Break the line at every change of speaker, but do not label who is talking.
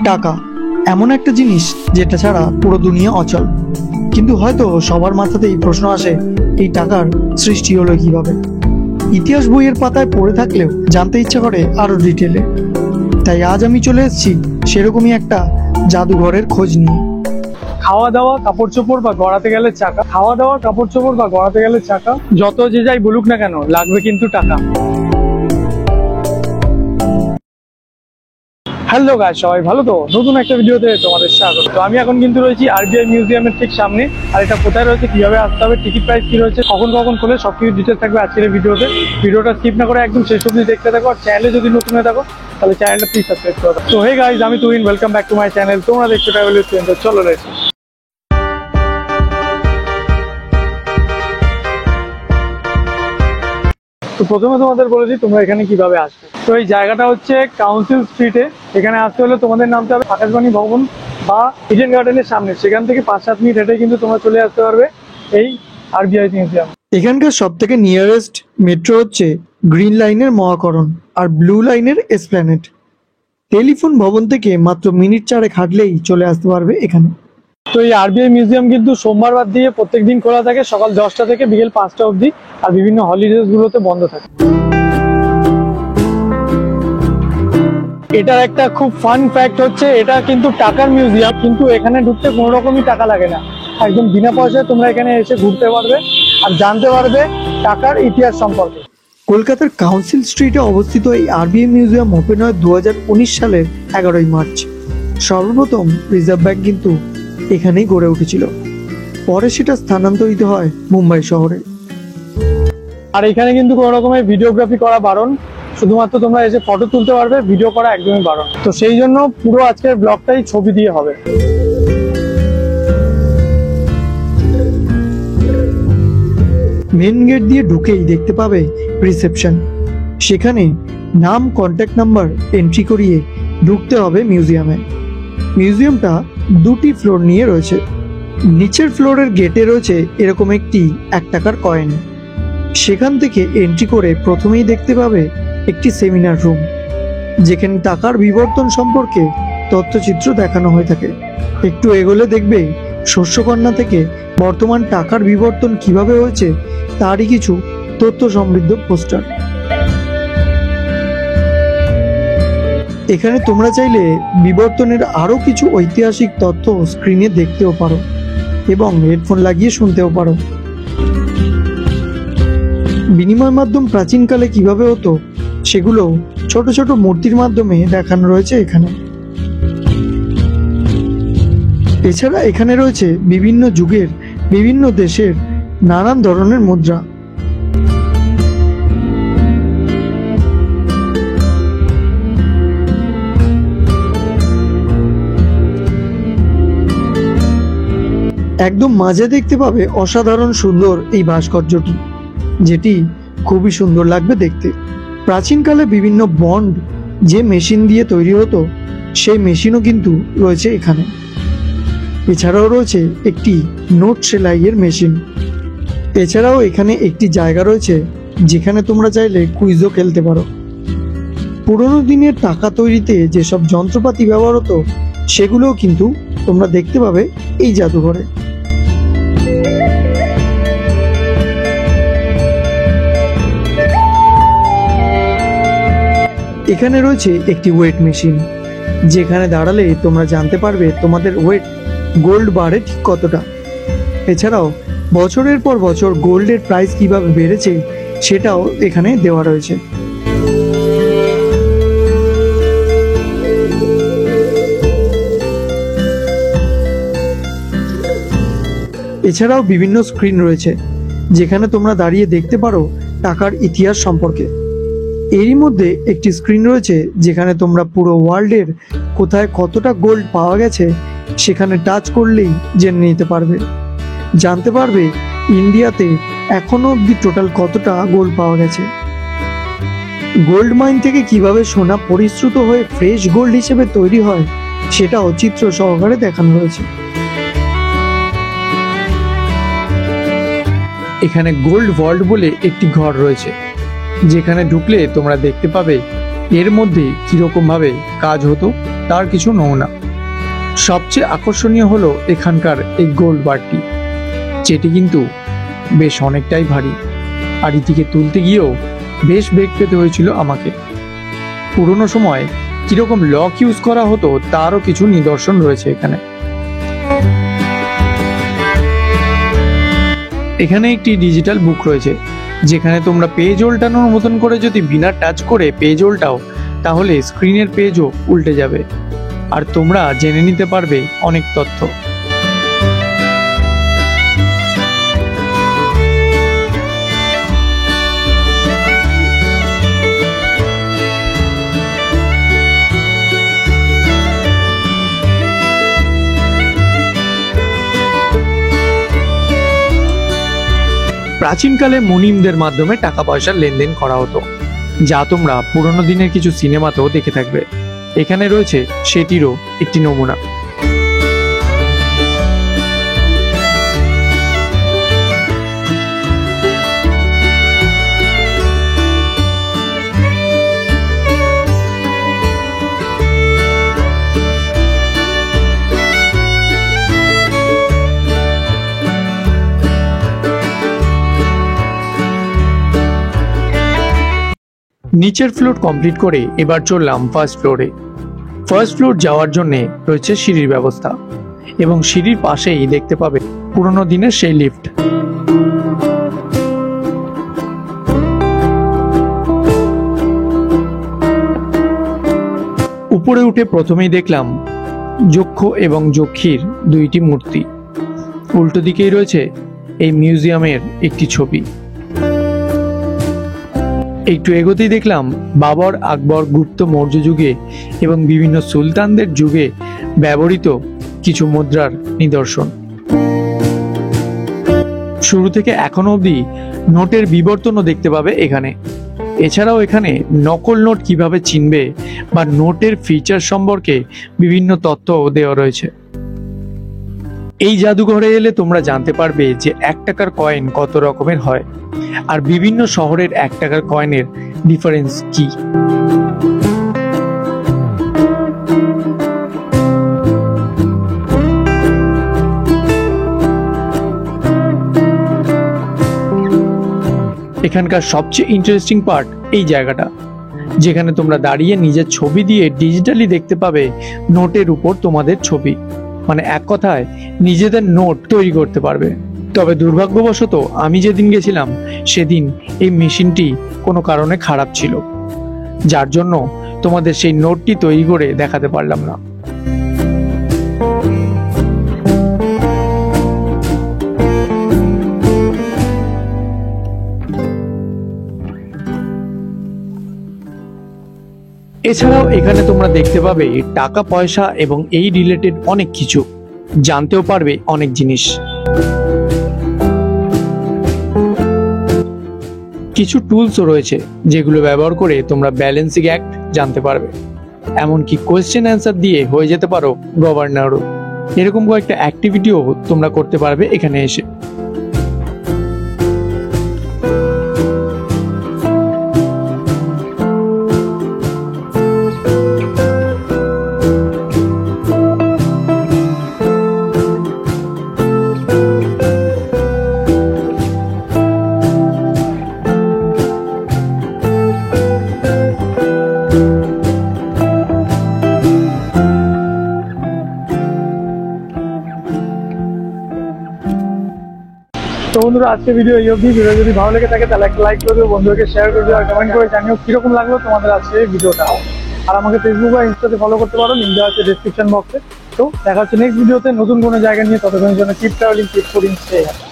টাকা এমন একটা জিনিস যেটা ছাড়া পুরো দুনিয়া অচল। কিন্তু হয়তো সবার মাথাতেই প্রশ্ন আসে, এই টাকার সৃষ্টি হলো কিভাবে। ইতিহাস বইয়ের পাতায় পড়ে থাকলেও জানতে ইচ্ছা করে আরো ডিটেলে। তাই আজ আমি চলে এসেছি সেরকমই একটা জাদুঘরের খোঁজ নিয়ে।
খাওয়া দাওয়া কাপড় চোপড় বা গড়াতে গেলে চাকা, খাওয়া দাওয়া কাপড় চোপড় বা গড়াতে গেলে চাকা, যত যে যাই বলুক না কেন লাগবে কিন্তু টাকা। হ্যালো গাইস, সবাই ভালো তো? নতুন একটা ভিডিওতে তোমাদের স্বাগত। তো আমি এখন কিন্তু রয়েছি আরবিআই মিউজিয়ামের ঠিক সামনে। আর এটা কোথায় রয়েছে, কিভাবে আসতে হবে, টিকিট প্রাইস কি রয়েছে, কখন কখন খোলে, সবকিছু ডিটেলস থাকবে আজকের এই ভিডিওতে। ভিডিওটা স্কিপ না করে একদম শেষ অবধি দেখতে থাকো। আর চ্যানেলে যদি নতুন হয়ে থাকো তাহলে চ্যানেলটা প্লিজ সাবস্ক্রাইব করে দাও। তো হে গাইস, আমি Tuhin, welcome back to my channel. তোমরা দেখছো ট্রাভেল উইথ তুহিন। চলো লেটস। তো প্রথমে তোমাদের বলে দিই তোমরা এখানে কিভাবে আসবে। তো এই জায়গাটা হচ্ছে কাউন্সিল স্ট্রিটে। এখানে আসতে হলে তোমাদের নামতে হবে আকাশবাণী ভবন বা ইডেন গার্ডেনের সামনে। সেখান থেকে 5-7 মিনিট হেঁটে কিন্তু তোমরা চলে আসতে পারবে এই আরবিআই মিউজিয়াম।
এখানকার সব থেকে নিয়ারেস্ট মেট্রো হচ্ছে গ্রিন লাইনের মহাকরণ আর ব্লু লাইনের এসপ্ল্যানেড। টেলিফোন ভবন থেকে মাত্র মিনিট 4 হাঁটলেই চলে আসতে পারবে এখানে।
তো এই আরবিআই মিউজিয়াম কিন্তু সোমবার বাদ দিয়ে প্রত্যেকদিন খোলা থাকে, সকাল 10টা থেকে বিকেল 5টা অবধি। আর বিভিন্ন হলিডেজ গুলোতে বন্ধ থাকে। এটার একটা খুব ফান ফ্যাক্ট হচ্ছে, এটা কিন্তু টাকার মিউজিয়াম, কিন্তু এখানে ঢুকতে কোনো রকমই টাকা লাগে না। একদম বিনা পয়সায় তোমরা এখানে এসে ঘুরতে পারবে আর জানতে পারবে টাকার ইতিহাস সম্পর্কে।
কলকাতার কাউন্সিল স্ট্রিটে অবস্থিত এই আরবিআই মিউজিয়াম ওপেন হয় 2019 সালের 11ই মার্চ। সর্বপ্রথম রিজার্ভ ব্যাংক কিন্তু এখানেই গড়ে উঠেছিল। পরে সেটা স্থানান্তরিত হয় মুম্বাই শহরে।
আর এখানে কিন্তু কোনো রকমের ভিডিওগ্রাফি করা বারণ, শুধুমাত্র তোমরা এসে ফটো তুলতে পারবে, ভিডিও করা একদমই বারণ। তো সেই জন্য পুরো আজকের ব্লগটাই ছবি দিয়ে হবে।
মেন গেট দিয়ে ঢুকেই দেখতে পাবে রিসেপশন। সেখানে নাম, কন্ট্যাক্ট নাম্বার এন্ট্রি করিয়ে ঢুকতে হবে মিউজিয়ামে। মিউজিয়ামটা 2টি ফ্লোর নিয়ে রয়েছে। নিচের ফ্লোরের গেটে রয়েছে এরকম একটি 1 টাকার কয়েন। সেখান থেকে এন্ট্রি করে প্রথমেই দেখতে পাবে একটি সেমিনার রুম, যেখানে টাকার বিবর্তন সম্পর্কে তথ্যচিত্র দেখানো হয়ে থাকে। একটু এগোলে দেখবে শস্যকন্যা থেকে বর্তমান টাকার বিবর্তন কিভাবে হয়েছে তারই কিছু তথ্য সমৃদ্ধ পোস্টার। এখানে তোমরা চাইলে বিবর্তনের আরো কিছু ঐতিহাসিক তথ্য স্ক্রিনে দেখতেও পারো এবং হেডফোন লাগিয়ে শুনতেও পারো। বিনিময় মাধ্যম প্রাচীনকালে কিভাবে হতো সেগুলো ছোট ছোট মূর্তির মাধ্যমে দেখানো রয়েছে এখানে। এছাড়া এখানে রয়েছে বিভিন্ন যুগের বিভিন্ন দেশের নানান ধরনের মুদ্রা। একদম মাঝে দেখতে পাবে অসাধারণ সুন্দর এই ভাস্কর্যটি, যেটি খুবই সুন্দর লাগবে দেখতে। প্রাচীনকালে বিভিন্ন বন্ড যে মেশিন দিয়ে তৈরি হতো সেই মেশিনও কিন্তু রয়েছে এখানে। এছাড়াও রয়েছে একটি নোট সেলাইয়ের মেশিন। এছাড়াও এখানে একটি জায়গা রয়েছে যেখানে তোমরা চাইলে কুইজও খেলতে পারো। পুরোনো দিনের টাকা তৈরিতে যেসব যন্ত্রপাতি ব্যবহার হতো সেগুলোও কিন্তু তোমরা দেখতে পাবে এই জাদুঘরে। এখানে রয়েছে একটি ওয়েট মেশিন, যেখানে দাঁড়ালে তোমরা জানতে পারবে তোমাদের ওয়েট গোল্ড বারে ঠিক কতটা। এছাড়াও বছরের পর বছর গোল্ডের প্রাইস কিভাবে বেড়েছে সেটাও এখানে দেওয়া রয়েছে। এছাড়াও বিভিন্ন স্ক্রিন রয়েছে যেখানে তোমরা দাঁড়িয়ে দেখতে পারো টাকার ইতিহাস সম্পর্কে। এরই মধ্যে একটি স্ক্রিন রয়েছে যেখানে তোমরা পুরো ওয়ার্ল্ডের কোথায় কতটা গোল্ড পাওয়া গেছে সেখানে টাচ করলেই জেনে নিতে পারবে। জানতে পারবে ইন্ডিয়াতে এখনো অবধি টোটাল কতটা গোল্ড পাওয়া গেছে। গোল্ড মাইন থেকে কিভাবে সোনা পরিশ্রুত হয়ে ফ্রেশ গোল্ড হিসেবে তৈরি হয় সেটাও চিত্র সহকারে দেখানো রয়েছে। এখানে গোল্ড ভল্ট বলে একটি ঘর রয়েছে, যেখানে ঢুকলে তোমরা দেখতে পাবে
এর মধ্যে কিরকমভাবে কাজ হতো তার কিছু নমুনা। সবচেয়ে আকর্ষণীয় হলো এখানকার এই গোল্ড বারটি, যেটি কিন্তু বেশ অনেকটাই ভারী, আর এটিকে তুলতে গিয়েও বেশ বেগ পেতে হয়েছিল আমাকে। পুরনো সময় কিরকম লক ইউজ করা হতো তারও কিছু নিদর্শন রয়েছে এখানে। এখানে একটি ডিজিটাল বুক রয়েছে, যেখানে তোমরা পেজ উল্টানোর মতন করে যদি বিনা টাচ করে পেজ উল্টাও তাহলে স্ক্রিনের পেজও উল্টে যাবে, আর তোমরা জেনে নিতে পারবে অনেক তথ্য। প্রাচীনকালে মুনিমদের মাধ্যমে টাকা পয়সার লেনদেন করা হতো, যা তোমরা পুরনো দিনের কিছু সিনেমাতেও দেখে থাকবে। এখানে রয়েছে সেটিরও একটি নমুনা। নিচের ফ্লোর কমপ্লিট করে এবার চললাম ফার্স্ট ফ্লোরে। ফার্স্ট ফ্লোর যাওয়ার জন্য রয়েছে সিঁড়ির ব্যবস্থা, এবং সিঁড়ির পাশেই দেখতে পাবে পুরনো দিনের সেই লিফট। উপরে উঠে প্রথমেই দেখলাম যক্ষ এবং যক্ষীর দুইটি মূর্তি। উল্টো দিকেই রয়েছে এই মিউজিয়ামের একটি ছবি। একটু এগোতেই দেখলাম বাবর, আকবর, গুপ্ত, মৌর্য যুগে এবং বিভিন্ন সুলতানদের যুগে ব্যবহৃত কিছু মুদ্রার নিদর্শন। শুরু থেকে এখনো অবধি নোটের বিবর্তনও দেখতে পাবে এখানে। এছাড়াও এখানে নকল নোট কিভাবে চিনবে বা নোটের ফিচার সম্পর্কে বিভিন্ন তথ্য দেওয়া রয়েছে। এই জাদুঘরে এলে তোমরা জানতে পারবে যে 1 টাকার কয়েন কত রকমের হয়, আর বিভিন্ন শহরের 1 টাকার কয়েনের ডিফারেন্স কি। এখানকার সবচেয়ে ইন্টারেস্টিং পার্ট এই জায়গাটা, যেখানে তোমরা দাঁড়িয়ে নিজের ছবি দিয়ে ডিজিটালি দেখতে পাবে নোটের উপর তোমাদের ছবি। মানে এক কথায় নিজেদের নোট তৈরি করতে পারবে। তবে দুর্ভাগ্যবশত আমি যেদিন গেছিলাম সেদিন এই মেশিনটি কোনো কারণে খারাপ ছিল, যার জন্য তোমাদের সেই নোটটি তৈরি করে দেখাতে পারলাম না। এছাড়াও এখানে তোমরা দেখতে পাবে টাকা পয়সা এবং এই রিলেটেড অনেক কিছু, জানতেও পারবে অনেক জিনিস। কিছু টুলসও রয়েছে যেগুলো ব্যবহার করে তোমরা ব্যালেন্সিং অ্যাক্ট জানতে পারবে। এমনকি কোয়েশ্চেন অ্যান্সার দিয়ে হয়ে যেতে পারো গভর্নরও। এরকম কয়েকটা অ্যাক্টিভিটিও তোমরা করতে পারবে এখানে এসে। তো বন্ধুরা, আজকে ভিডিও এই অবধি। ভিডিও যদি ভালো লেগে থাকে তাহলে একটা লাইক করে দিও, বন্ধুদেরকে শেয়ার করে দিও, আর কমেন্ট করে জানিও কিরকম লাগলো তোমাদের আজকে এই ভিডিওটা। আর আমাকে ফেসবুক বা ইনস্টাতে ফলো করতে পারো, লিঙ্ক দেওয়া আছে ডেসক্রিপশন বক্সে। তো দেখা হচ্ছে নেক্সট ভিডিওতে নতুন কোনো জায়গা নিয়ে। ততক্ষণের জন্য keep travelling, keep fooding, stay happy.